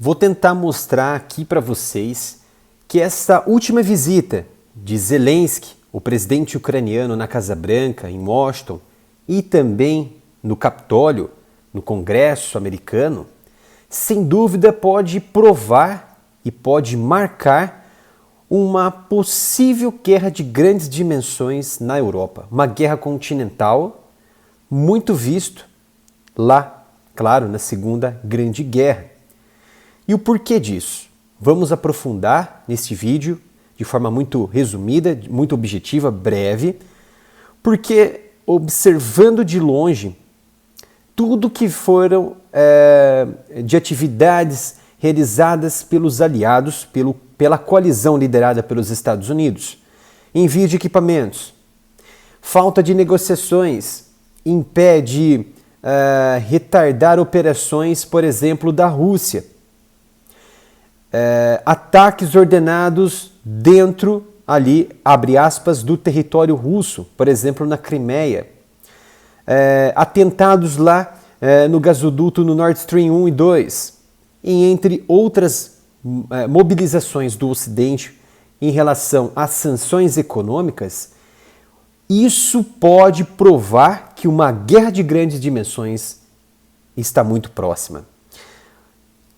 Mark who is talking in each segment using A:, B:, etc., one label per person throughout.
A: Vou tentar mostrar aqui para vocês que essa última visita de Zelensky, o presidente ucraniano, na Casa Branca, em Washington, e também no Capitólio, no Congresso americano, sem dúvida pode provar e pode marcar uma possível guerra de grandes dimensões na Europa. Uma guerra continental, muito visto lá, claro, na Segunda Grande Guerra. E o porquê disso? Vamos aprofundar neste vídeo de forma muito resumida, muito objetiva, breve, porque observando de longe tudo que foram de atividades realizadas pelos aliados, pela coalizão liderada pelos Estados Unidos, envio de equipamentos, falta de negociações, impede retardar operações, por exemplo, da Rússia, ataques ordenados dentro, ali, abre aspas, do território russo, por exemplo, na Crimeia, atentados lá no gasoduto no Nord Stream 1 e 2, e entre outras mobilizações do Ocidente em relação às sanções econômicas, isso pode provar que uma guerra de grandes dimensões está muito próxima.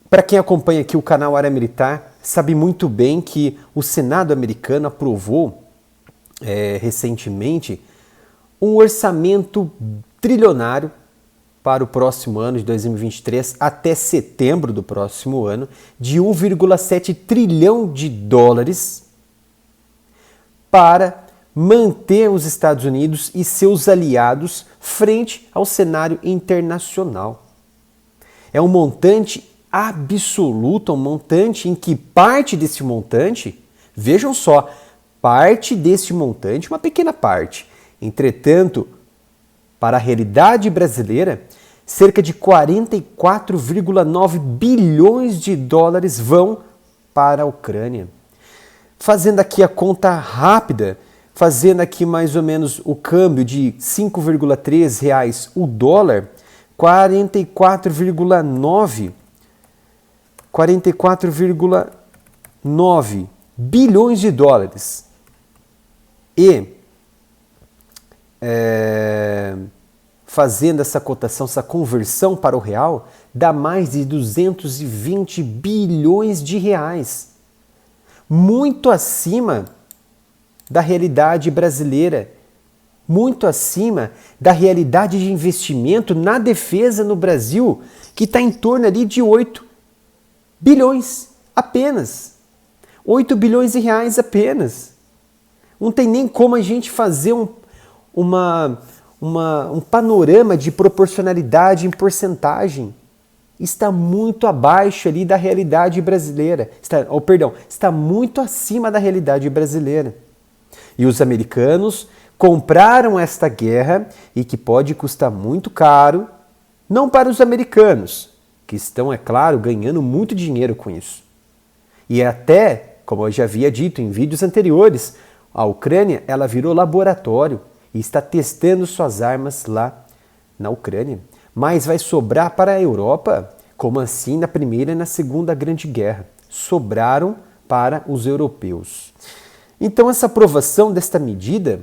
A: Para quem acompanha aqui o canal Área Militar, sabe muito bem que o Senado americano aprovou recentemente um orçamento trilionário para o próximo ano de 2023 até setembro do próximo ano de 1,7 trilhão de dólares para manter os Estados Unidos e seus aliados frente ao cenário internacional. É um montante absoluto, um montante em que parte desse montante, vejam só, parte desse montante, uma pequena parte, entretanto, para a realidade brasileira, cerca de 44,9 bilhões de dólares vão para a Ucrânia. Fazendo aqui a conta rápida, fazendo aqui mais ou menos o câmbio de R$ 5,3 o dólar, 44,9 bilhões de dólares. E fazendo essa cotação, essa conversão para o real, dá mais de 220 bilhões de reais. Muito acima da realidade brasileira, muito acima da realidade de investimento na defesa no Brasil, que está em torno ali de 8 bilhões apenas. 8 bilhões de reais apenas. Não tem nem como a gente fazer um panorama de proporcionalidade em porcentagem. Está muito abaixo ali da realidade brasileira. Está muito acima da realidade brasileira. E os americanos compraram esta guerra e que pode custar muito caro, não para os americanos, que estão, é claro, ganhando muito dinheiro com isso. E até, como eu já havia dito em vídeos anteriores, a Ucrânia ela virou laboratório e está testando suas armas lá na Ucrânia. Mas vai sobrar para a Europa, como assim na Primeira e na Segunda Grande Guerra. Sobraram para os europeus. Então essa aprovação desta medida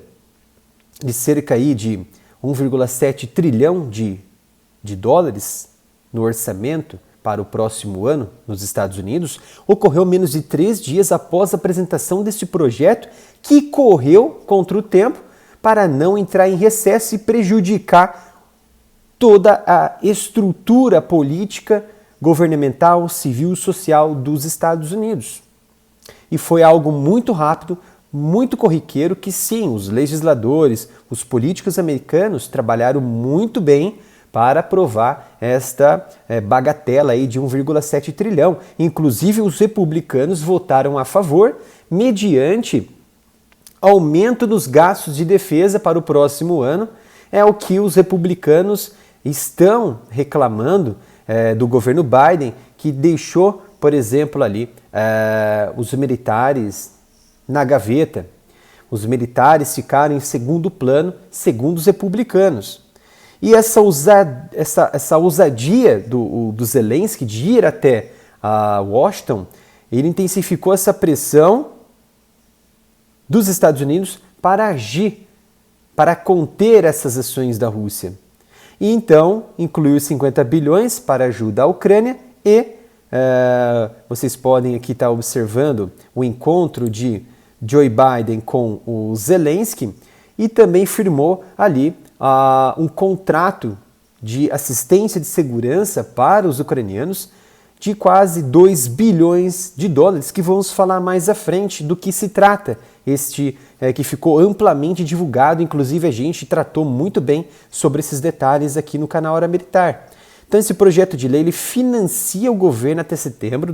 A: de cerca aí de 1,7 trilhão de dólares no orçamento para o próximo ano nos Estados Unidos ocorreu menos de 3 dias após a apresentação deste projeto que correu contra o tempo para não entrar em recesso e prejudicar toda a estrutura política, governamental, civil e social dos Estados Unidos. E foi algo muito rápido, muito corriqueiro, que sim, os legisladores, os políticos americanos trabalharam muito bem para aprovar esta bagatela aí de 1,7 trilhão. Inclusive, os republicanos votaram a favor, mediante aumento dos gastos de defesa para o próximo ano. É o que os republicanos estão reclamando do governo Biden, que deixou, por exemplo, ali os militares na gaveta. Os militares ficaram em segundo plano, segundo os republicanos. E essa ousadia do Zelensky de ir até a Washington, ele intensificou essa pressão dos Estados Unidos para agir, para conter essas ações da Rússia. E então incluiu 50 bilhões para ajuda à Ucrânia e vocês podem aqui estar observando o encontro de Joe Biden com o Zelensky e também firmou ali um contrato de assistência de segurança para os ucranianos de quase 2 bilhões de dólares, que vamos falar mais à frente do que se trata. Que ficou amplamente divulgado, inclusive a gente tratou muito bem sobre esses detalhes aqui no canal Hora Militar. Então esse projeto de lei ele financia o governo até setembro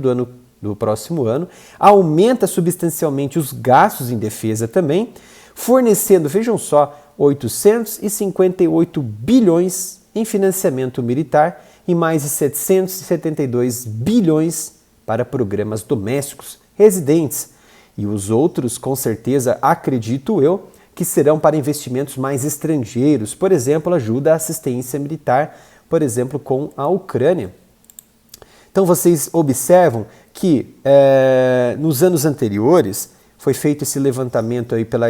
A: do próximo ano, aumenta substancialmente os gastos em defesa também, fornecendo, vejam só, 858 bilhões em financiamento militar e mais de 772 bilhões para programas domésticos residentes. E os outros, com certeza, acredito eu, que serão para investimentos mais estrangeiros, por exemplo, ajuda à assistência militar, por exemplo, com a Ucrânia. Então vocês observam que nos anos anteriores foi feito esse levantamento aí pela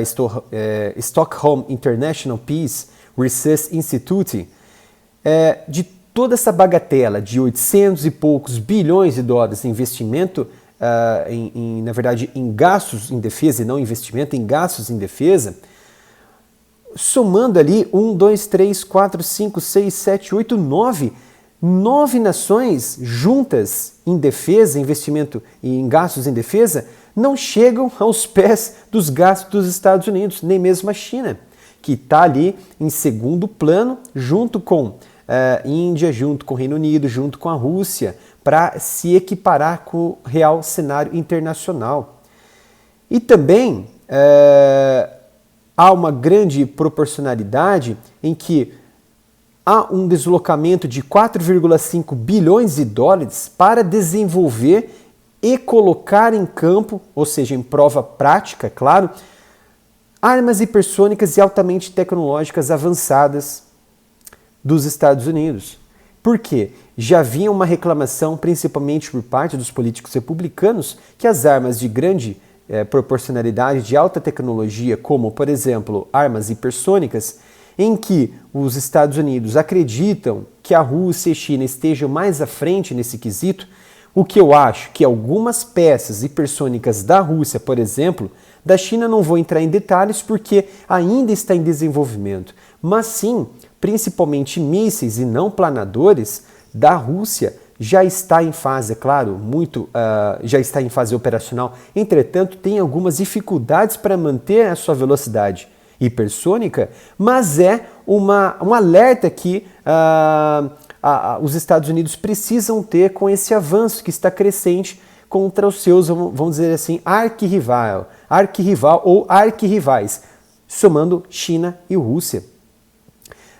A: Stockholm International Peace Research Institute de toda essa bagatela de 800 e poucos bilhões de dólares em investimento, na verdade, em gastos em defesa e não investimento, em gastos em defesa, somando ali 1, 2, 3, 4, 5, 6, 7, 8, 9 nações juntas em defesa, investimento e em gastos em defesa, não chegam aos pés dos gastos dos Estados Unidos, nem mesmo a China, que está ali em segundo plano, junto com Índia, junto com o Reino Unido, junto com a Rússia, para se equiparar com o real cenário internacional. E também há uma grande proporcionalidade em que há um deslocamento de 4,5 bilhões de dólares para desenvolver e colocar em campo, ou seja, em prova prática, claro, armas hipersônicas e altamente tecnológicas avançadas dos Estados Unidos. Por quê? Já havia uma reclamação, principalmente por parte dos políticos republicanos, que as armas de grande proporcionalidade, de alta tecnologia, como, por exemplo, armas hipersônicas, em que os Estados Unidos acreditam que a Rússia e a China estejam mais à frente nesse quesito, o que eu acho que algumas peças hipersônicas da Rússia, por exemplo, da China não vou entrar em detalhes porque ainda está em desenvolvimento, mas sim, principalmente mísseis e não planadores da Rússia já está em fase, é claro, já está em fase operacional, entretanto tem algumas dificuldades para manter a sua velocidade hipersônica, mas é um alerta que os Estados Unidos precisam ter com esse avanço que está crescente contra os seus, vamos dizer assim, arquirrival ou arquirrivais, somando China e Rússia.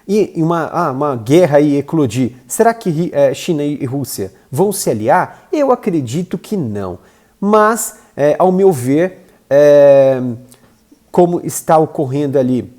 A: E uma guerra aí eclodir. Será que China e Rússia vão se aliar? Eu acredito que não. Mas, ao meu ver, como está ocorrendo ali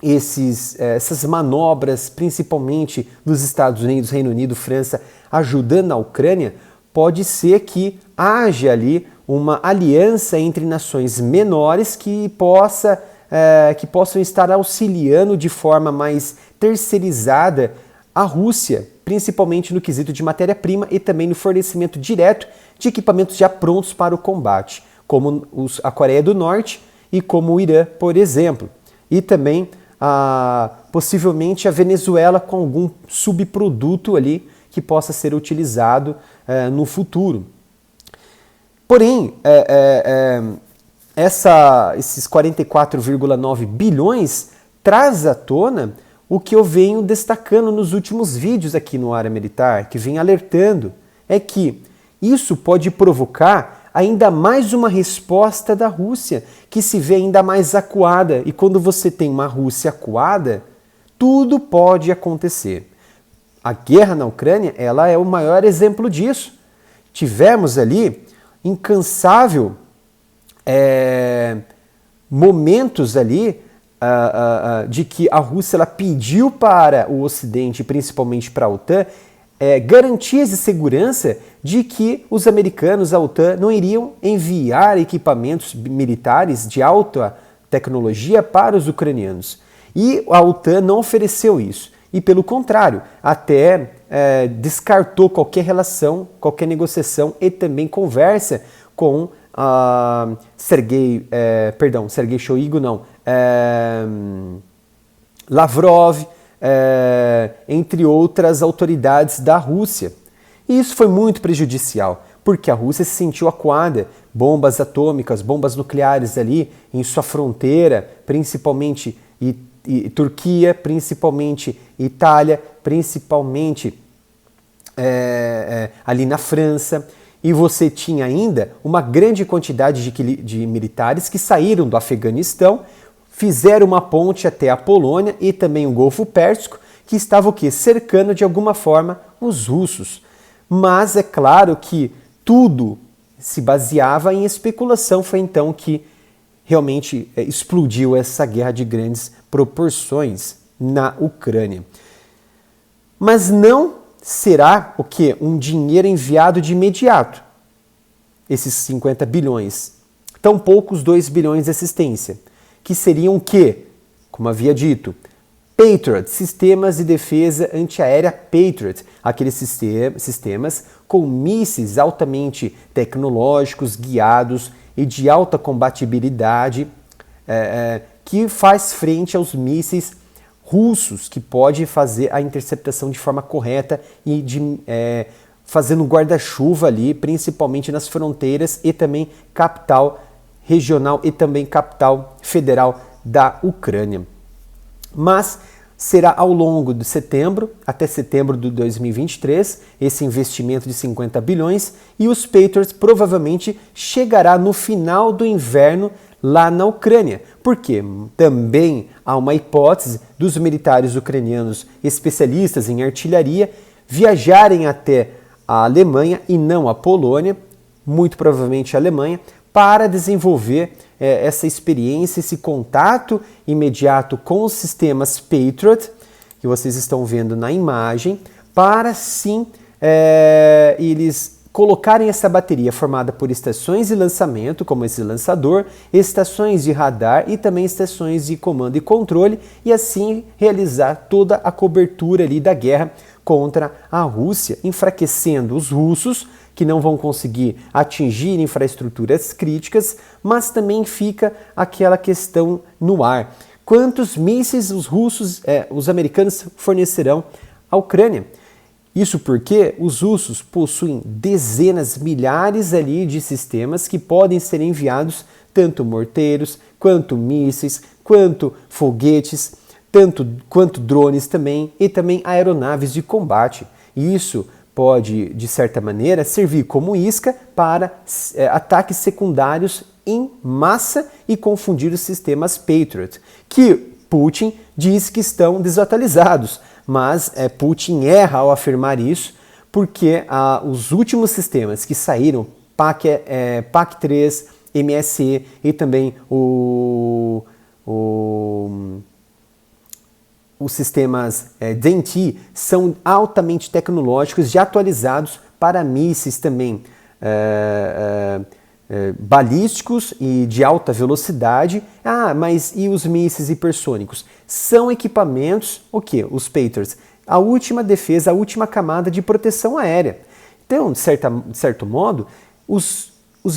A: essas manobras, principalmente dos Estados Unidos, Reino Unido, França, ajudando a Ucrânia, pode ser que haja ali uma aliança entre nações menores que possam estar auxiliando de forma mais terceirizada a Rússia, principalmente no quesito de matéria-prima e também no fornecimento direto de equipamentos já prontos para o combate, como a Coreia do Norte e como o Irã, por exemplo. E também, possivelmente, a Venezuela com algum subproduto ali que possa ser utilizado no futuro. Porém, esses 44,9 bilhões traz à tona o que eu venho destacando nos últimos vídeos aqui no Área Militar, que vem alertando, é que isso pode provocar ainda mais uma resposta da Rússia, que se vê ainda mais acuada. E quando você tem uma Rússia acuada, tudo pode acontecer. A guerra na Ucrânia, ela é o maior exemplo disso. Tivemos ali incansável momentos ali de que a Rússia ela pediu para o Ocidente, principalmente para a OTAN, garantias de segurança de que os americanos, a OTAN, não iriam enviar equipamentos militares de alta tecnologia para os ucranianos. E a OTAN não ofereceu isso. E, pelo contrário, até descartou qualquer relação, qualquer negociação e também conversa com Sergei Shoigu, não, Lavrov, entre outras autoridades da Rússia. E isso foi muito prejudicial, porque a Rússia se sentiu acuada, bombas atômicas, bombas nucleares ali em sua fronteira, principalmente Turquia, principalmente Itália, principalmente ali na França. E você tinha ainda uma grande quantidade de militares que saíram do Afeganistão, fizeram uma ponte até a Polônia e também o Golfo Pérsico, que estava o quê? Cercando de alguma forma os russos. Mas é claro que tudo se baseava em especulação, foi então que realmente explodiu essa guerra de grandes proporções na Ucrânia. Mas não será o quê? Um dinheiro enviado de imediato, esses 50 bilhões. Tampouco os 2 bilhões de assistência, que seriam o quê? Como havia dito, Patriot, sistemas de defesa antiaérea Patriot, aqueles sistemas com mísseis altamente tecnológicos, guiados e de alta combatibilidade, que faz frente aos mísseis russos, que pode fazer a interceptação de forma correta e fazendo guarda-chuva ali, principalmente nas fronteiras e também capital regional e também capital federal da Ucrânia. Mas será ao longo de setembro, até setembro de 2023, esse investimento de 50 bilhões e os Patriots provavelmente chegará no final do inverno lá na Ucrânia, porque também há uma hipótese dos militares ucranianos especialistas em artilharia viajarem até a Alemanha e não a Polônia, muito provavelmente a Alemanha, para desenvolver essa experiência, esse contato imediato com os sistemas Patriot, que vocês estão vendo na imagem, para sim eles colocarem essa bateria formada por estações de lançamento, como esse lançador, estações de radar e também estações de comando e controle, e assim realizar toda a cobertura ali da guerra contra a Rússia, enfraquecendo os russos, que não vão conseguir atingir infraestruturas críticas, mas também fica aquela questão no ar. Quantos mísseis os americanos fornecerão à Ucrânia? Isso porque os russos possuem dezenas, milhares ali de sistemas que podem ser enviados, tanto morteiros, quanto mísseis, quanto foguetes, quanto drones também, e também aeronaves de combate. E isso pode, de certa maneira, servir como isca para ataques secundários em massa e confundir os sistemas Patriot, que Putin diz que estão desatualizados. Mas Putin erra ao afirmar isso, porque os últimos sistemas que saíram, PAC-3, MSE e também os sistemas DENTI são altamente tecnológicos e atualizados para mísseis também balísticos e de alta velocidade. Mas e os mísseis hipersônicos? São equipamentos, o quê? Os Patriots, a última defesa, a última camada de proteção aérea. Então, de certo modo, os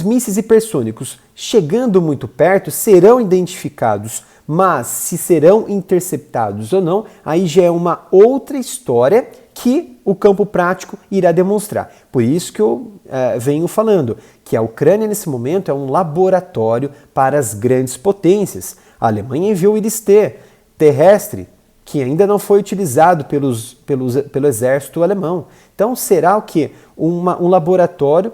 A: mísseis hipersônicos, chegando muito perto, serão identificados, mas se serão interceptados ou não, aí já é uma outra história que o campo prático irá demonstrar. Por isso que eu venho falando que a Ucrânia, nesse momento, é um laboratório para as grandes potências. A Alemanha enviou o Iris-T terrestre, que ainda não foi utilizado pelo exército alemão. Então, será o quê? Um laboratório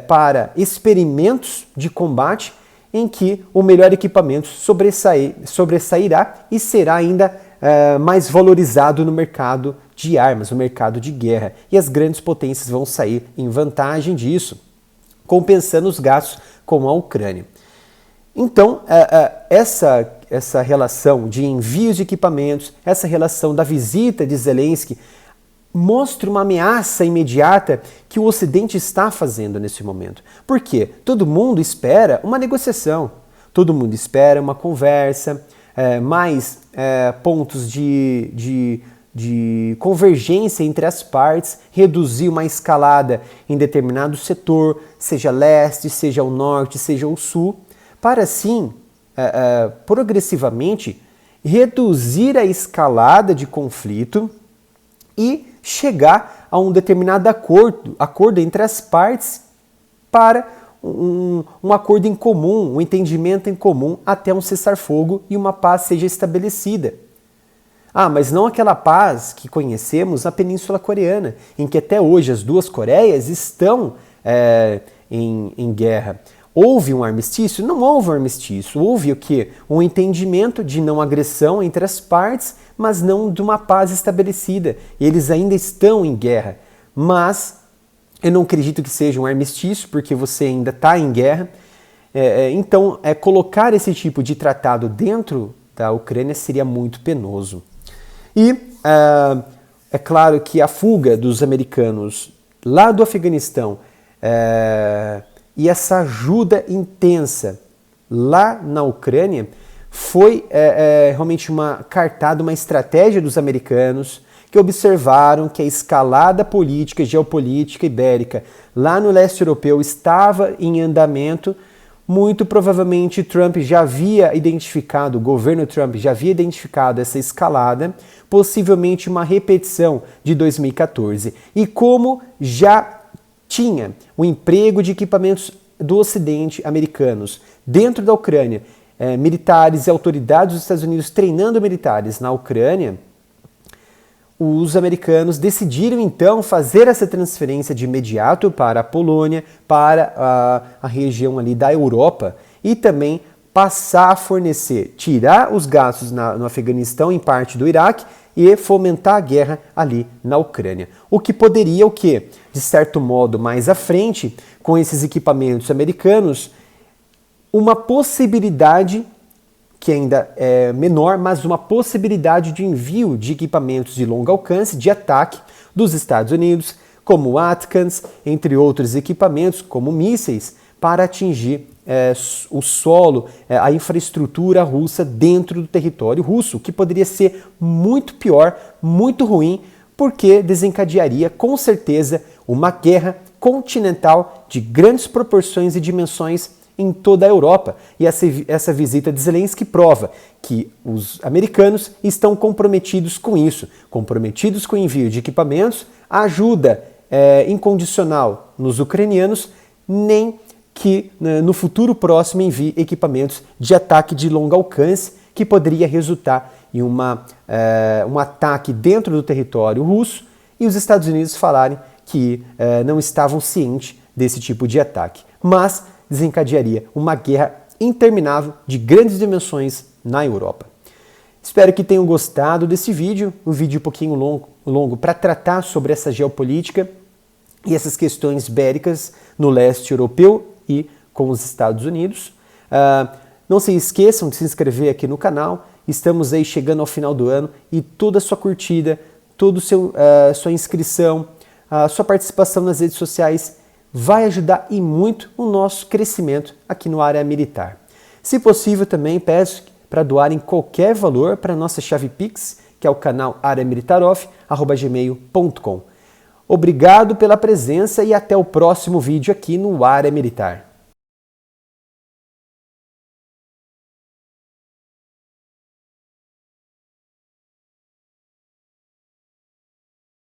A: para experimentos de combate em que o melhor equipamento sobressairá e será ainda mais valorizado no mercado de armas, no mercado de guerra. E as grandes potências vão sair em vantagem disso, compensando os gastos com a Ucrânia. Então, essa relação de envios de equipamentos, essa relação da visita de Zelensky mostra uma ameaça imediata que o Ocidente está fazendo nesse momento. Por quê? Todo mundo espera uma negociação, todo mundo espera uma conversa, mais pontos de convergência entre as partes, reduzir uma escalada em determinado setor, seja leste, seja o norte, seja o sul, para assim, progressivamente, reduzir a escalada de conflito e chegar a um determinado acordo entre as partes para um acordo em comum, um entendimento em comum até um cessar-fogo e uma paz seja estabelecida. Mas não aquela paz que conhecemos na Península Coreana, em que até hoje as duas Coreias estão em guerra. Houve um armistício? Não houve um armistício. Houve o quê? Um entendimento de não agressão entre as partes, mas não de uma paz estabelecida. Eles ainda estão em guerra. Mas eu não acredito que seja um armistício, porque você ainda está em guerra. Então, colocar esse tipo de tratado dentro da Ucrânia seria muito penoso. E é claro que a fuga dos americanos lá do Afeganistão e essa ajuda intensa lá na Ucrânia foi realmente uma cartada, uma estratégia dos americanos que observaram que a escalada política, geopolítica ibérica lá no leste europeu estava em andamento. Muito provavelmente Trump já havia identificado, o governo Trump já havia identificado essa escalada, possivelmente uma repetição de 2014. E como já tinha o emprego de equipamentos do Ocidente americanos dentro da Ucrânia, militares e autoridades dos Estados Unidos treinando militares na Ucrânia, os americanos decidiram então fazer essa transferência de imediato para a Polônia, para a região ali da Europa e também passar a fornecer, tirar os gastos no Afeganistão, em parte do Iraque, e fomentar a guerra ali na Ucrânia. O que poderia, de certo modo, mais à frente, com esses equipamentos americanos, uma possibilidade, que ainda é menor, mas uma possibilidade de envio de equipamentos de longo alcance, de ataque dos Estados Unidos, como ATACMS, entre outros equipamentos, como mísseis, para atingir o solo, a infraestrutura russa dentro do território russo, que poderia ser muito pior, muito ruim, porque desencadearia com certeza uma guerra continental de grandes proporções e dimensões em toda a Europa. E essa visita de Zelensky prova que os americanos estão comprometidos com isso, comprometidos com o envio de equipamentos, ajuda incondicional nos ucranianos, nem que no futuro próximo envie equipamentos de ataque de longo alcance, que poderia resultar em um ataque dentro do território russo, e os Estados Unidos falarem que não estavam cientes desse tipo de ataque. Mas desencadearia uma guerra interminável de grandes dimensões na Europa. Espero que tenham gostado desse vídeo, um vídeo um pouquinho longo para tratar sobre essa geopolítica e essas questões bélicas no leste europeu e com os Estados Unidos. Não se esqueçam de se inscrever aqui no canal, estamos aí chegando ao final do ano e toda a sua curtida, toda a sua inscrição, a sua participação nas redes sociais vai ajudar e muito o nosso crescimento aqui no Área Militar. Se possível, também peço para doarem qualquer valor para a nossa chave Pix, que é o canal areamilitaroff@gmail.com. Obrigado pela presença e até o próximo vídeo aqui no Área Militar.